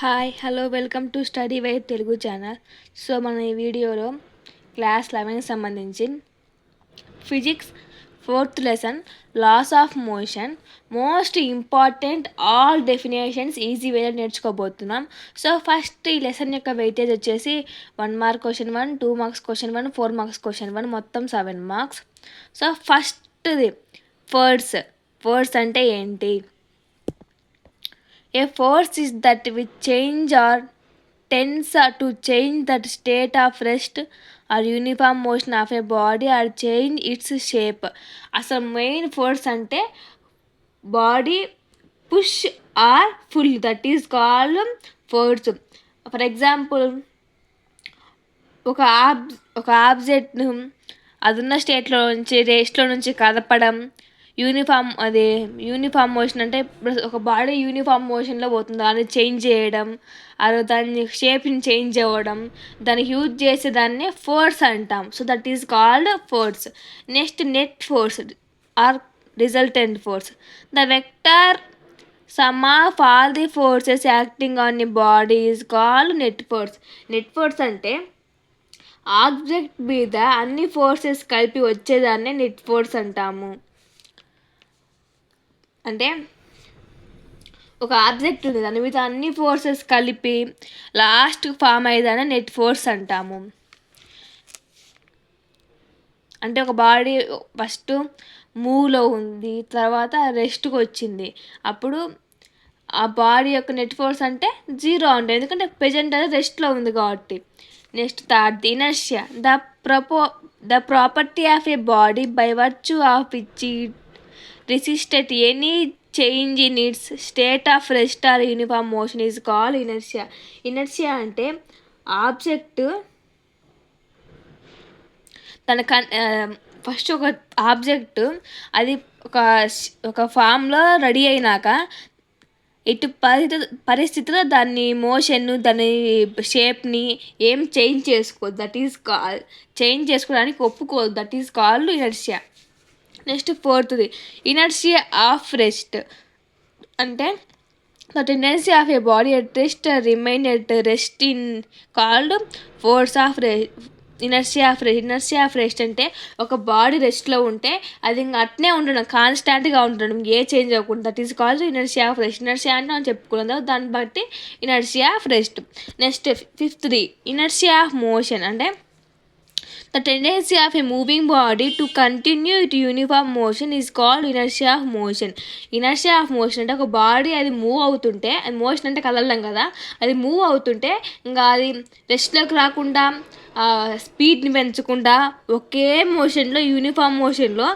Hi hello welcome to study wire Telugu channel. So మనం ఈ వీడియోలో క్లాస్ 11 సంబంధించి physics 4th lesson laws of motion most important all definitions easy వేలో నేర్చుకోబోతున్నాం. So first ఈ lesson యొక్క వెయిటేజ్ వచ్చేసి 1 mark question 1, 2 marks question 1, 4 marks question 1, మొత్తం 7 మార్క్స్. సో ఫస్ట్ది ఫోర్స్ అంటే ఏంటి? A force is that which change or tends to change the state of rest or uniform motion of a body or change its shape. అసలు main force అంటే body push or pull, that is called force. For example ఒక ఆబ్జెక్ట్ను అదున్న స్టేట్లో నుంచి రెస్ట్లో నుంచి కదపడం, uniform motion అంటే ఒక body uniform మోషన్లో పోతుంది, దాన్ని చేంజ్ చేయడం, అది దాని షేప్ని చేంజ్ అవ్వడం, దాన్ని యూజ్ చేసే దాన్ని ఫోర్స్ అంటాం. So that is called force. Next net force or resultant force. The vector sum of all the forces acting on the body is called net force. Net force అంటే object మీద అన్ని forces కలిపి వచ్చేదాన్నే net force అంటాము. అంటే ఒక object ఉంది, దాని మీద అన్ని ఫోర్సెస్ కలిపి లాస్ట్ ఫామ్ అయ్యేదాన్ని నెట్ ఫోర్స్ అంటాము. అంటే ఒక బాడీ ఫస్ట్ మూవ్లో ఉంది, తర్వాత రెస్ట్కి వచ్చింది, అప్పుడు ఆ బాడీ యొక్క నెట్ ఫోర్స్ అంటే 0 ఉంటుంది, ఎందుకంటే ప్రెజెంట్ అది రెస్ట్లో ఉంది కాబట్టి. Next third inertia. The property of a body by virtue of which it resist at any change in its state of rest or uniform motion is called inertia. Inertia అంటే object తన first ఒక object అది ఒక ఫామ్లో ready అయినాక ఇటు పరిస్థితిలో దాన్ని మోషన్, దాని షేప్ని ఏం చేంజ్ చేసుకోదు, దట్ ఈస్ చేంజ్ చేసుకోవడానికి ఒప్పుకోదు, that is called inertia. Next ఫోర్త్ది ఇనర్షియా ఆఫ్ రెస్ట్. అంటే that inertia of a body at rest remain at rest in called force of inertia of rest అంటే ఒక బాడీ రెస్ట్లో ఉంటే అది ఇంకా అట్నే ఉండడం, కాన్స్టాంట్గా ఉండడం, ఏ చేంజ్ అవ్వకుండా, that is called inertia of rest. Inertia అంటే మనం చెప్పుకున్నాం, దాన్ని బట్టి ఇనర్షియా ఆఫ్ రెస్ట్. నెక్స్ట్ ఫిఫ్త్ది ఇనర్షియా ఆఫ్ మోషన్. అంటే the tendency of a moving body to continue its uniform motion is called inertia of motion. Inertia of motion అంటే ఒక body అది మూవ్ అవుతుంటే, అది మోషన్ అంటే కదలడం కదా, అది మూవ్ అవుతుంటే ఇంకా అది రెస్ట్లోకి రాకుండా స్పీడ్ని పెంచకుండా ఒకే మోషన్లో యూనిఫామ్ మోషన్లో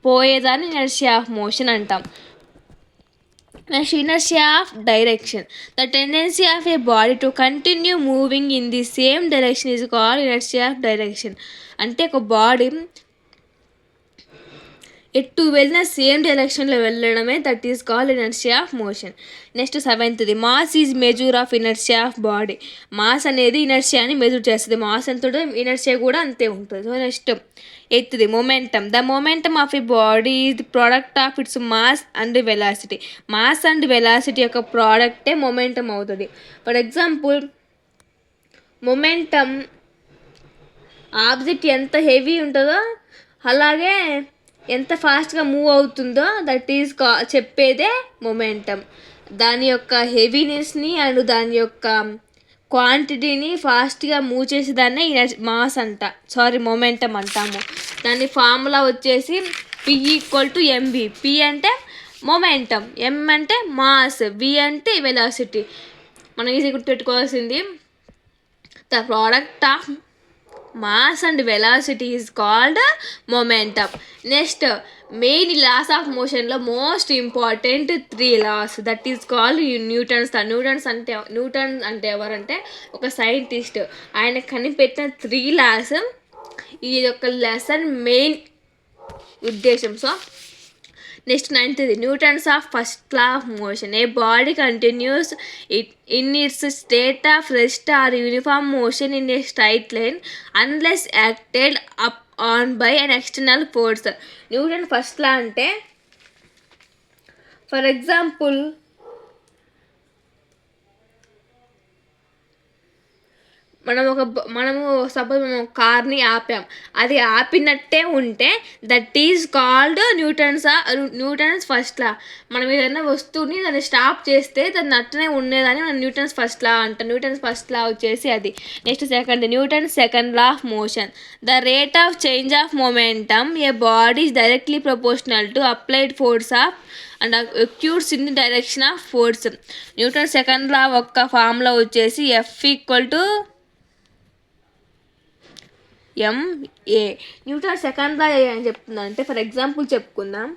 పోయేదాన్ని ఇనర్షియా ఆఫ్ మోషన్ అంటాం. Next, inertia of direction. The tendency of a body to continue moving in the same direction is called inertia of direction. అంటే ఒక బాడీ ఎటు వెళ్ళిన సేమ్ డైరెక్షన్లో వెళ్ళడమే, that is called inertia of motion. Next సెవెంత్ది mass is measure of inertia of body. Mass అనేది ఇనర్షియాని measure చేస్తుంది, మాస్ ఎంత ఇనర్షియా కూడా అంతే ఉంటుంది. సో నెక్స్ట్ ఎయిత్ది momentum. The momentum of a body is the product of its mass and velocity. Mass and velocity యొక్క ప్రోడక్టే మొమెంటమ్ అవుతుంది. ఫర్ ఎగ్జాంపుల్ మొమెంటమ్ ఆబ్జెక్ట్ ఎంత హెవీ ఉంటుందో అలాగే ఎంత ఫాస్ట్గా మూవ్ అవుతుందో దట్ ఈజ్ చెప్పేదే మొమెంటమ్. దాని యొక్క హెవీనెస్ని అండ్ దాని యొక్క క్వాంటిటీని ఫాస్ట్గా మూవ్ చేసేదాన్నే మొమెంటమ్ అంటాము. దాని ఫార్ములా వచ్చేసి P=mv. P అంటే మొమెంటమ్, M అంటే మాస్, V అంటే వెలాసిటీ. మనం ఈజీ గుర్తుపెట్టుకోవాల్సింది the product of mass and velocity is called momentum. Next main laws of మోషన్లో most important 3 laws, that is called Newton's. Newton అంటే ఎవరంటే ఒక సైంటిస్ట్, ఆయన కనిపెట్టిన 3 లాస్ ఈ యొక్క లెసన్ మెయిన్ ఉద్దేశం. So next 9th Newton's of first law of motion. A body continues in its state of rest or uniform motion in a straight line unless acted upon by an external force. Newton first law అంటే for example మనము suppose మనం కార్ని ఆపాం, అది ఆపినట్టే ఉంటే that is called Newton's first law. మనం ఏదైనా వస్తువుని దాన్ని స్టాప్ చేస్తే దాన్ని అట్టనే ఉండేదని మనం న్యూటన్స్ ఫస్ట్ లా అంటాం. న్యూటన్స్ ఫస్ట్ లా వచ్చేసి అది. Next Newton's second law of motion. The rate of change of momentum a body is directly proportional to applied force of and occurs in the direction of force. Newton second law ఒక్క formula వచ్చేసి F=ma. Newton second law ఏం చెప్తుందంటే, for example చెప్పుకుందాం.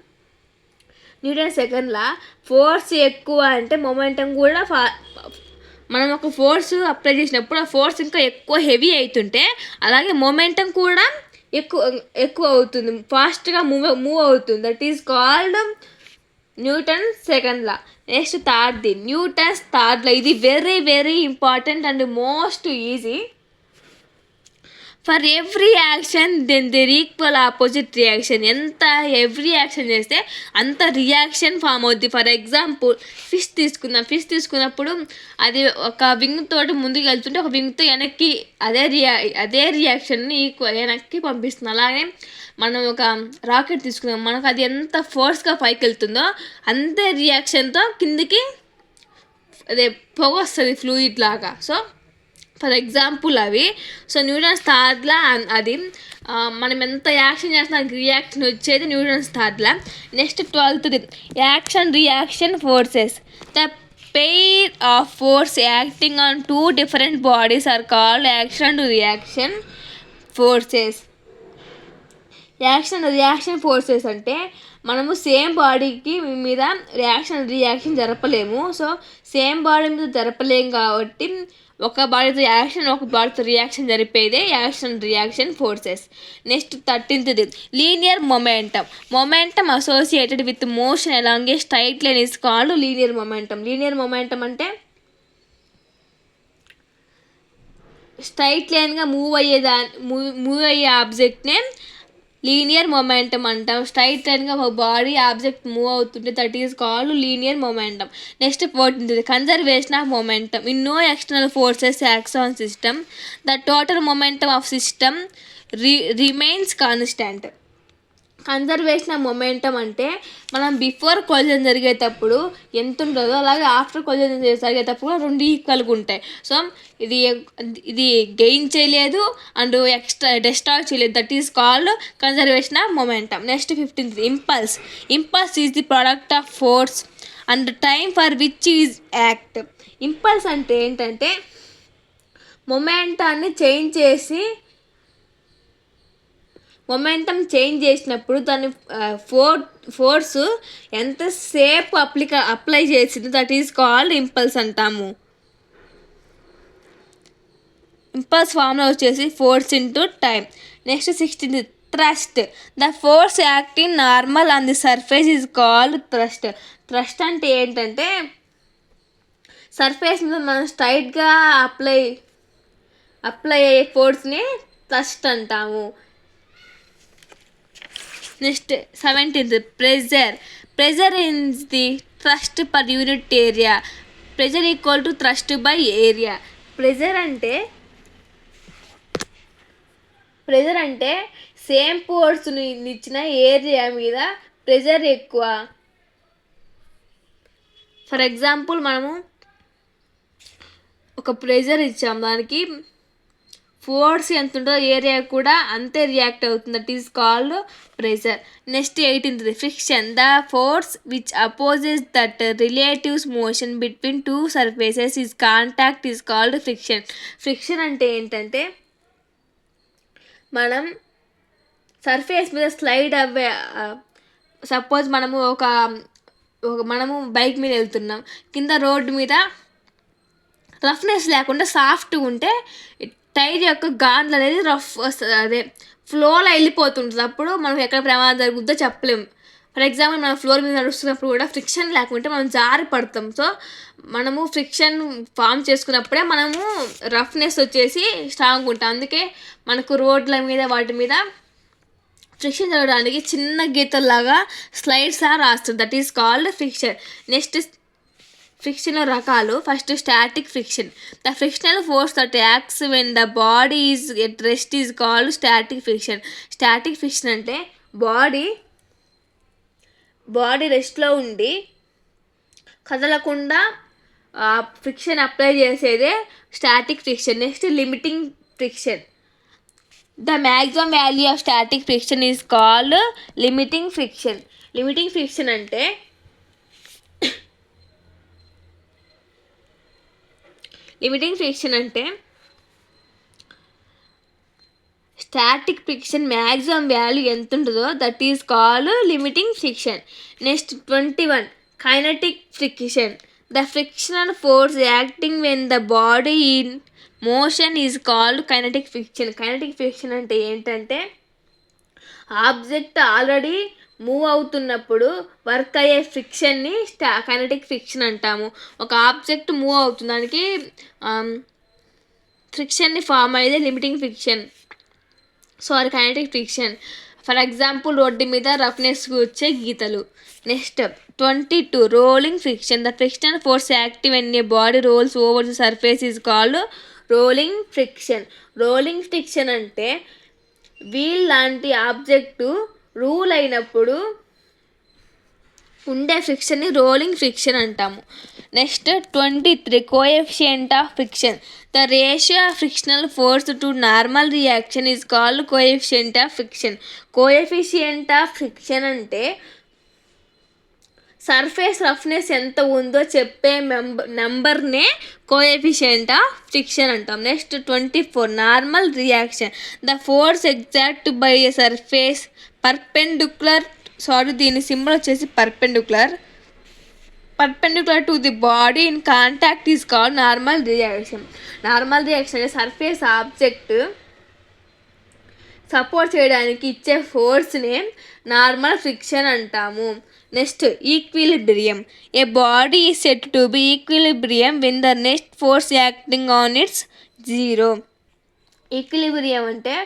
Newton second law force ఎక్కువ అంటే momentum కూడా మనం ఒక ఫోర్స్ అప్లై చేసినప్పుడు ఆ ఫోర్స్ ఇంకా ఎక్కువ హెవీ అవుతుంటే అలాగే మొమెంటం కూడా ఎక్కువ అవుతుంది, ఫాస్ట్గా మూవ్ అవుతుంది. That is called Newton second law. Next Newton's third law. ఇది very very important and most easy. For every action then there equal opposite reaction. ఎంత ఎవ్రీ యాక్షన్ చేస్తే అంత రియాక్షన్ ఫామ్ అవుద్ది. ఫర్ ఎగ్జాంపుల్ ఫిష్ తీసుకున్నప్పుడు అది ఒక wing తోటి ముందుకు వెళ్తుంటే ఒక వింగ్తో వెనక్కి అదే రియాక్షన్ని వెనక్కి పంపిస్తుంది. అలాగే మనం ఒక రాకెట్ తీసుకున్నాం, మనకు అది ఎంత ఫోర్స్గా పైకి వెళ్తుందో అంతే రియాక్షన్తో కిందికి అదే పొగ వస్తుంది ఫ్లూయిడ్ లాగా. సో ఫర్ ఎగ్జాంపుల్ అవి. సో న్యూటన్స్ థర్డ్ లా అది. మనం ఎంత యాక్షన్ చేస్తున్నా రియాక్షన్ వచ్చేది Newton's third law. Next 12th action reaction forces. The pair of force acting on two different bodies are called action and reaction forces. Reaction forces అంటే మనము same బాడీకి మీద రియాక్షన్ జరపలేము. సో సేమ్ బాడీ మీద జరపలేము కాబట్టి ఒక బాడీతో యాక్షన్ ఒక బాడీతో రియాక్షన్ జరిపేదే action reaction forces. Next 13th linear momentum associated with motion along a straight line is called linear momentum అంటే స్ట్రైట్ లైన్గా మూవ్ అయ్యే ఆబ్జెక్ట్నే లీనియర్ మొమెంటమ్ అంటాం. స్ట్రైట్ లైన్గా ఒక బాడీ ఆబ్జెక్ట్ మూవ్ అవుతుంటే that is called linear momentum. Next 14th conservation of momentum. In no external forces acts on system, the total momentum of system remains constant. Conservation of momentum అంటే మనం before collision జరిగేటప్పుడు ఎంత ఉంటుందో అలాగే after collision జరిగేటప్పుడు రెండు ఈక్వల్గా ఉంటాయి. సో ఇది గెయిన్ చేయలేదు అండ్ ఎక్స్ట్రా డిస్ట్రాయ్ చేయలేదు. That is called conservation of momentum. Next 15th impulse is the product of force and time for which is act. Impulse అంటే ఏంటంటే మొమెంటాన్ని మొమెంటం చేంజ్ చేసినప్పుడు దాని ఫోర్స్ ఎంతసేపు అప్లై చేసింది దట్ ఈస్ కాల్డ్ ఇంపల్స్ అంటాము. Impulse formula వచ్చేసి force into time. Next 16th thrust. The force acting normal on the surface is called thrust అంటే ఏంటంటే సర్ఫేస్ మీద మనం స్ట్రైట్గా అప్లై అయ్యే ఫోర్స్ని థ్రస్ట్ అంటాము. నెక్స్ట్ 17th ప్రెజర్ ఇన్స్ the thrust per unit area. Pressure equal to thrust by area. Pressure అంటే same ఫోర్స్ని ఇచ్చిన ఏరియా మీద ప్రెజర్ ఎక్కువ. ఫర్ ఎగ్జాంపుల్ మనము ఒక ప్రెజర్ ఇచ్చాం, దానికి ఫోర్స్ ఎంత ఉంటుందో ఏరియా కూడా అంతే రియాక్ట్ అవుతుంది. That is called pressure. Next 18th friction. The force which opposes that relatives motion between two surfaces is contact is called friction అంటే ఏంటంటే మనం సర్ఫేస్ మీద స్లైడ్ అవ్వే సపోజ్ మనము బైక్ మీద వెళ్తున్నాం, కింద రోడ్డు మీద రఫ్నెస్ లేకుండా సాఫ్ట్గా ఉంటే టైర్ యొక్క గాన్లు అనేది ఫ్లోలో వెళ్ళిపోతుంటుంది. అప్పుడు మనం ఎక్కడ ప్రమాదం జరుగుద్దో చెప్పలేము. ఫర్ ఎగ్జాంపుల్ మనం ఫ్లోర్ మీద నడుస్తున్నప్పుడు కూడా ఫ్రిక్షన్ లేకుంటే మనం జారి పడతాం. సో మనము ఫ్రిక్షన్ ఫామ్ చేసుకున్నప్పుడే మనము రఫ్నెస్ వచ్చేసి స్ట్రాంగ్ ఉంటాం. అందుకే మనకు రోడ్ల మీద వాటి మీద ఫ్రిక్షన్ జరగడానికి చిన్న గీతల్లాగా స్లైడ్స్ రాస్తుంది. That is called friction. Next friction రకాలు. First static friction. The frictional force that acts when the body is at rest is called static friction. Static friction అంటే బాడీ రెస్ట్లో ఉండి కదలకుండా ఫ్రిక్షన్ అప్లై చేసేదే static friction. Next limiting friction. The maximum value of static friction is called limiting friction. Limiting friction అంటే static friction maximum value ఎంత ఉంటుందో that is called limiting friction. Next 21 kinetic friction. The frictional force acting when the body in motion is called kinetic friction. Kinetic friction అంటే ఏంటంటే object already move అవుతున్నప్పుడు work అయ్యే ఫ్రిక్షన్ని kinetic friction అంటాము. ఒక object move అవుతుంది, దానికి ఫ్రిక్షన్ని form అయ్యేది limiting friction, kinetic friction. For example road మీద రఫ్నెస్కి వచ్చే గీతలు. Next 22 rolling friction. The frictional force active when a body rolls over the surface is called rolling friction. Rolling friction అంటే వీల్ లాంటి ఆబ్జెక్టు రూల్ అయినప్పుడు ఉండే ఫ్రిక్షన్ని రోలింగ్ ఫ్రిక్షన్ అంటాము. Next 23 coefficient of friction. The ratio of frictional force to normal reaction is called coefficient of friction. Coefficient of friction అంటే surface roughness ఎంత ఉందో చెప్పే నెంబర్నే కోఎఫిషియంట్ ఆఫ్ ఫ్రిక్షన్ అంటాం. Next 24 normal reaction. The force exact by A surface perpendicular దీని symbol వచ్చేసి perpendicular to the body in contact is called normal reaction. Normal reaction అంటే surface object support చేయడానికి ఇచ్చే ఫోర్స్నే normal friction అంటాము. Next equilibrium. A body is set to be equilibrium when the next force acting on it's zero. Equilibrium అంటే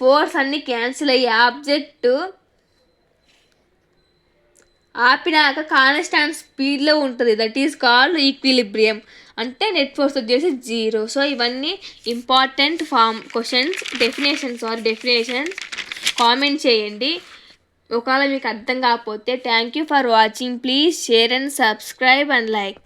force అన్నీ cancel అయ్యి object ఆపినాక constant స్పీడ్లో ఉంటుంది, that is called equilibrium. అంటే net force వచ్చేసి జీరో. ఇవన్నీ important definitions comment చేయండి. ఒకవేళ మీకు అర్థం కాకపోతే thank you for watching. Please share and subscribe and like.